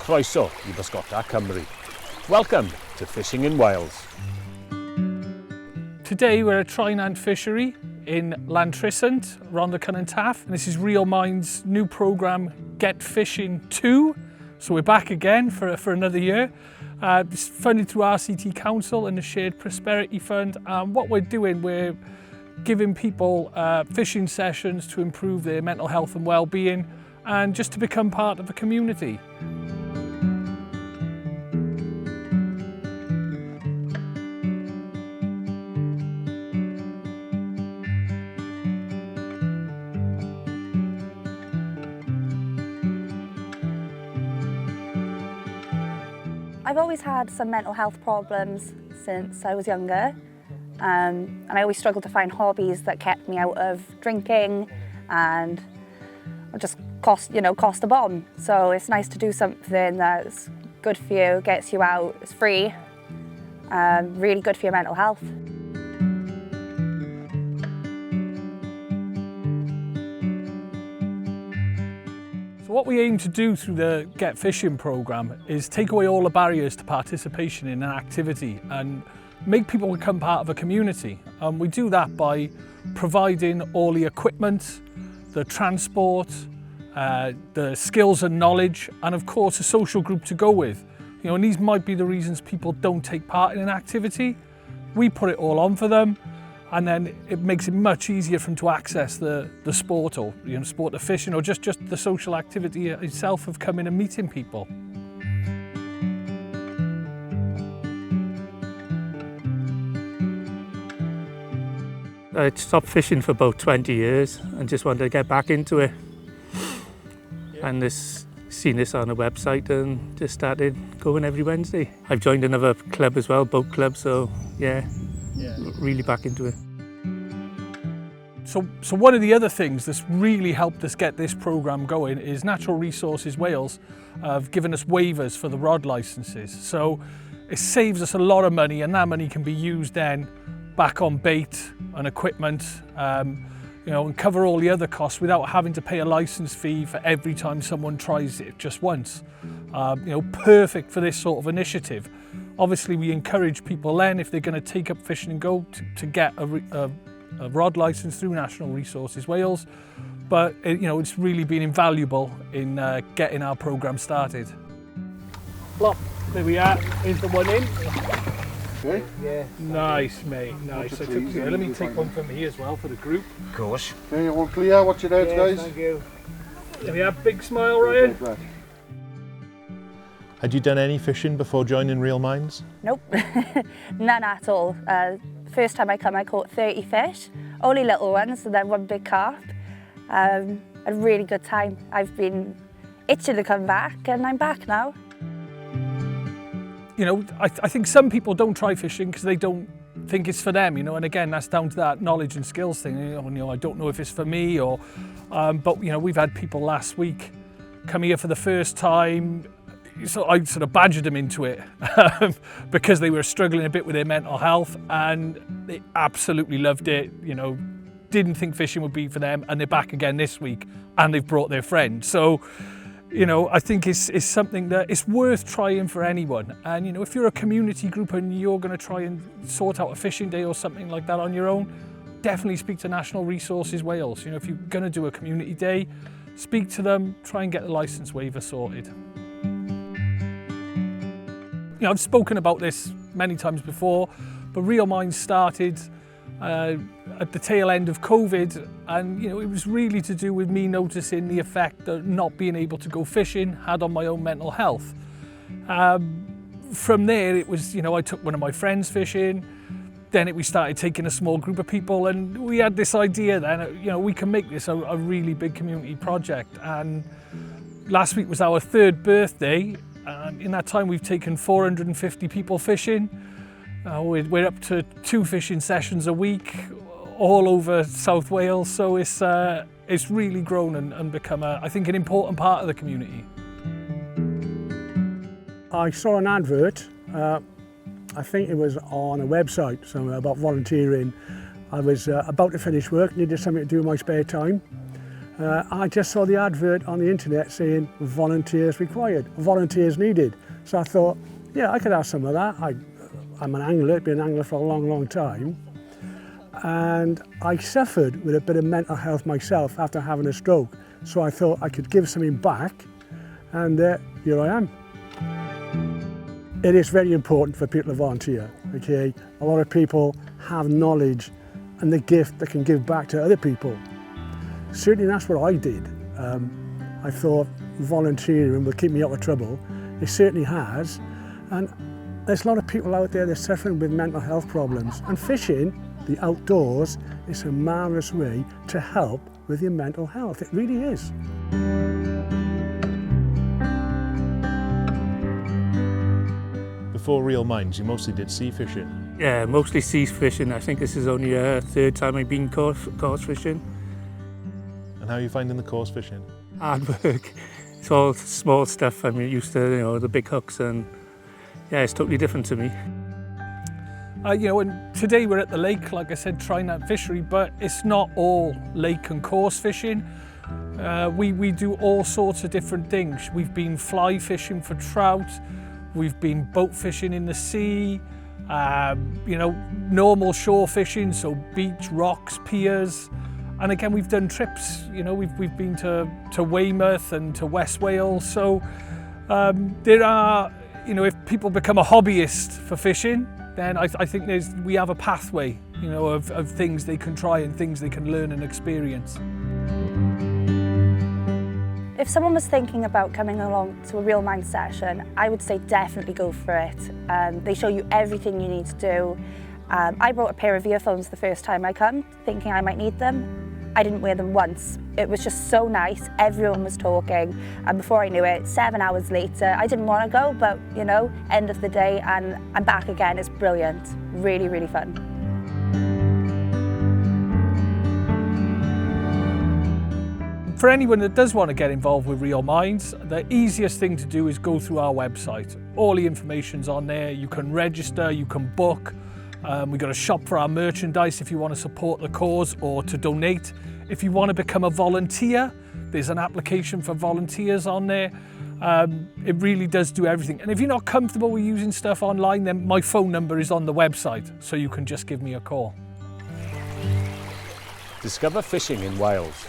Croeso I Bysgota Cymru. Welcome to Fishing in Wales. Today we're at Tri Nant Fishery in Nant Fishery, Rhondda Cynon Taf, and this is Reel Minds' new programme, Get Fishing 2. So we're back again for another year. It's funded through RCT Council and the Shared Prosperity Fund. What we're doing, we're giving people fishing sessions to improve their mental health and well-being and just to become part of a community. I've always had some mental health problems since I was younger, and I always struggled to find hobbies that kept me out of drinking and just cost a bomb. So it's nice to do something that's good for you, gets you out, it's free, really good for your mental health. What we aim to do through the Get Fishing programme is take away all the barriers to participation in an activity and make people become part of a community. And we do that by providing all the equipment, the transport, the skills and knowledge, and of course a social group to go with. And these might be the reasons people don't take part in an activity. We put it all on for them, and then it makes it much easier for them to access the sport, or sport of fishing, or just the social activity itself of coming and meeting people. I stopped fishing for about 20 years and just wanted to get back into it. Yeah. And seen this on a website and just started going every Wednesday. I've joined another club as well, boat club, so yeah. Really back into it. So one of the other things that's really helped us get this programme going is Natural Resources Wales have given us waivers for the rod licences. So it saves us a lot of money, and that money can be used then back on bait and equipment, and cover all the other costs without having to pay a licence fee for every time someone tries it just once. Perfect for this sort of initiative. Obviously, we encourage people then, if they're going to take up fishing and go, to get a rod licence through Natural Resources Wales, but it's really been invaluable in getting our programme started. Plop, there we are, here's the one in. Okay. Yeah. Nice, mate, nice. Let me take one from me as well for the group. Of course. Okay, all clear, watch your heads, guys. Thank you. There we are, big smile, Ryan. Had you done any fishing before joining Reel Minds? Nope, none at all. First time I caught 30 fish, only little ones, and then one big carp. A really good time. I've been itching to come back, and I'm back now. I think some people don't try fishing because they don't think it's for them, and again, that's down to that knowledge and skills thing. I don't know if it's for me, or, but we've had people last week come here for the first time. So I sort of badgered them into it because they were struggling a bit with their mental health, and they absolutely loved it. Didn't think fishing would be for them, and they're back again this week, and they've brought their friend. So, I think it's something that it's worth trying for anyone. And if you're a community group and you're going to try and sort out a fishing day or something like that on your own, definitely speak to Natural Resources Wales. If you're going to do a community day, speak to them, try and get the licence waiver sorted. I've spoken about this many times before, but Reel Minds started at the tail end of COVID, and it was really to do with me noticing the effect that not being able to go fishing had on my own mental health. From there, it was, I took one of my friends fishing, then we started taking a small group of people, and we had this idea then, we can make this a really big community project. And last week was our 3rd birthday. In that time, we've taken 450 people fishing. We're up to 2 fishing sessions a week, all over South Wales. So it's really grown and become, I think, an important part of the community. I saw an advert, I think it was on a website, somewhere about volunteering. I was about to finish work, needed something to do in my spare time. I just saw the advert on the internet saying volunteers required, volunteers needed. So I thought, yeah, I could have some of that. I'm an angler, been an angler for a long, long time. And I suffered with a bit of mental health myself after having a stroke. So I thought I could give something back, and here I am. It is very important for people to volunteer, okay? A lot of people have knowledge and the gift that can give back to other people. Certainly that's what I did. I thought volunteering will keep me out of trouble. It certainly has. And there's a lot of people out there that are suffering with mental health problems. And fishing, the outdoors, is a marvellous way to help with your mental health. It really is. Before Reel Minds, you mostly did sea fishing. Yeah, mostly sea fishing. I think this is only a third time I've been coarse fishing. And how are you finding the coarse fishing? Hard work. It's all small stuff. I'm used to, the big hooks, and yeah, it's totally different to me. And today we're at the lake, like I said, Tri Nant Fishery, but it's not all lake and coarse fishing. We do all sorts of different things. We've been fly fishing for trout, we've been boat fishing in the sea, normal shore fishing, so beach, rocks, piers. And again, we've done trips, we've been to Weymouth and to West Wales. So there are, if people become a hobbyist for fishing, then I think we have a pathway, of things they can try and things they can learn and experience. If someone was thinking about coming along to a Reel Minds session, I would say definitely go for it. They show you everything you need to do. I brought a pair of earphones the first time I come, thinking I might need them. I didn't wear them once. It was just so nice. Everyone was talking, and before I knew it, 7 hours later, I didn't want to go, but end of the day, and I'm back again. It's brilliant. Really, really fun. For anyone that does want to get involved with Reel Minds, the easiest thing to do is go through our website. All the information's on there. You can register, you can book. We've got a shop for our merchandise if you want to support the cause or to donate. If you want to become a volunteer, there's an application for volunteers on there. It really does do everything. And if you're not comfortable with using stuff online, then my phone number is on the website, so you can just give me a call. Discover fishing in Wales.